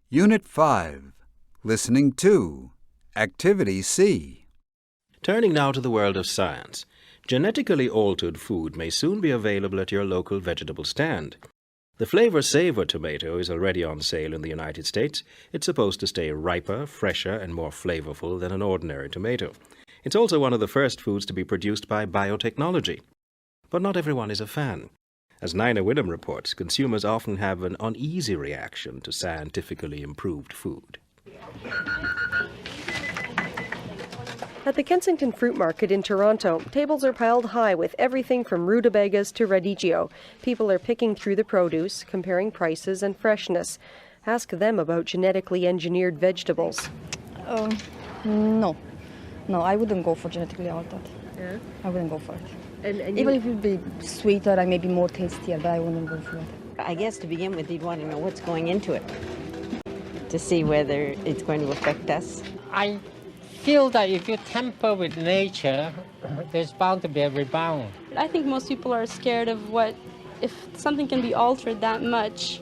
Unit 5. Listening 2. Activity C. Turning now to the world of science. Genetically altered food may soon be available at your local vegetable stand. The Flavr Savr tomato is already on sale in the United States. It's supposed to stay riper, fresher, and more flavorful than an ordinary tomato. It's also one of the first foods to be produced by biotechnology. But not everyone is a fan. As Nina Whittam reports, consumers often have an uneasy reaction to scientifically improved food. At the Kensington Fruit Market in Toronto, tables are piled high with everything from rutabagas to radicchio. People are picking through the produce, comparing prices and freshness. Ask them about genetically engineered vegetables. No, I wouldn't go for genetically altered. Yeah? I wouldn't go for it. And even if it would be sweeter and maybe more tastier, but I wouldn't go for it. I guess to begin with, you'd want to know what's going into it to see whether it's going to affect us. I feel that if you tamper with nature, there's bound to be a rebound. I think most people are scared of if something can be altered that much,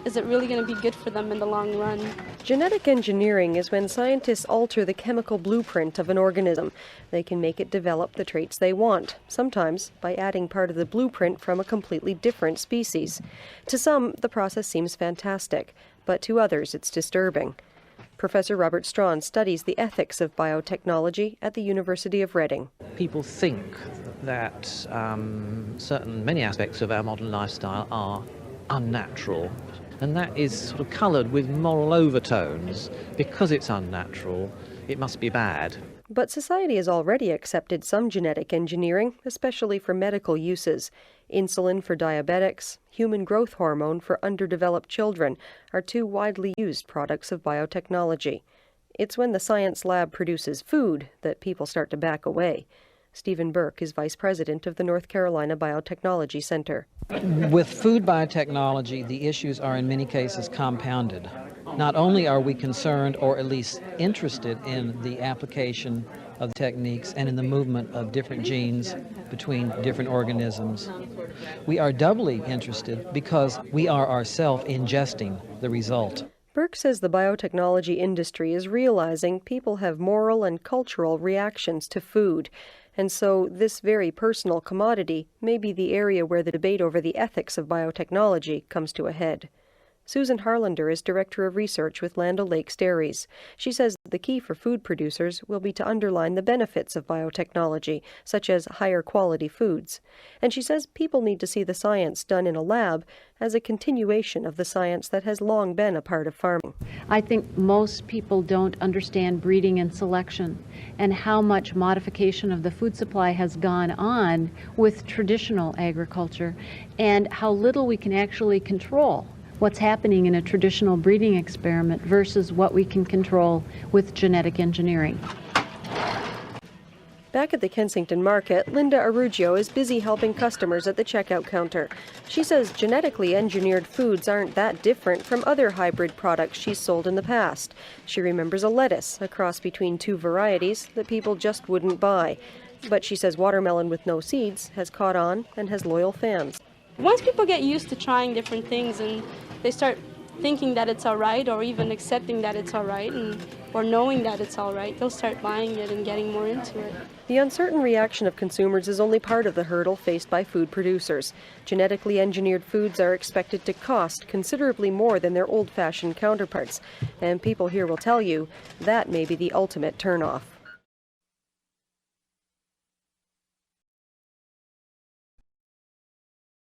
is it really going to be good for them in the long run? Genetic engineering is when scientists alter the chemical blueprint of an organism. They can make it develop the traits they want, sometimes by adding part of the blueprint from a completely different species. To some, the process seems fantastic, but to others it's disturbing. Professor Robbert studies the ethics of biotechnology at the University of Reading. People think that many aspects of our modern lifestyle are unnatural, and that is sort of coloured with moral overtones. Because it's unnatural, it must be bad. But society has already accepted some genetic engineering, especially for medical uses. Insulin for diabetics, human growth hormone for underdeveloped children are two widely used products of biotechnology. It's when the science lab produces food that people start to back away. Stephen Burke is vice president of the North Carolina Biotechnology Center. With food biotechnology, the issues are in many cases compounded. Not only are we concerned, or at least interested, in the application of techniques and in the movement of different genes between different organisms, we are doubly interested because we are ourselves ingesting the result. Burke says the biotechnology industry is realizing people have moral and cultural reactions to food, and so this very personal commodity may be the area where the debate over the ethics of biotechnology comes to a head. Susan Harlander is Director of Research with Land O'Lakes Dairies. She says the key for food producers will be to underline the benefits of biotechnology, such as higher quality foods. And she says people need to see the science done in a lab as a continuation of the science that has long been a part of farming. I think most people don't understand breeding and selection and how much modification of the food supply has gone on with traditional agriculture and how little we can actually control what's happening in a traditional breeding experiment versus what we can control with genetic engineering. Back at the Kensington Market, Linda Arugio is busy helping customers at the checkout counter. She says genetically engineered foods aren't that different from other hybrid products she's sold in the past. She remembers a lettuce, a cross between two varieties that people just wouldn't buy. But she says watermelon with no seeds has caught on and has loyal fans. Once people get used to trying different things and they start thinking that it's all right, or even accepting that it's all right, or knowing that it's all right, they'll start buying it and getting more into it. The uncertain reaction of consumers is only part of the hurdle faced by food producers. Genetically engineered foods are expected to cost considerably more than their old-fashioned counterparts, and people here will tell you that may be the ultimate turnoff.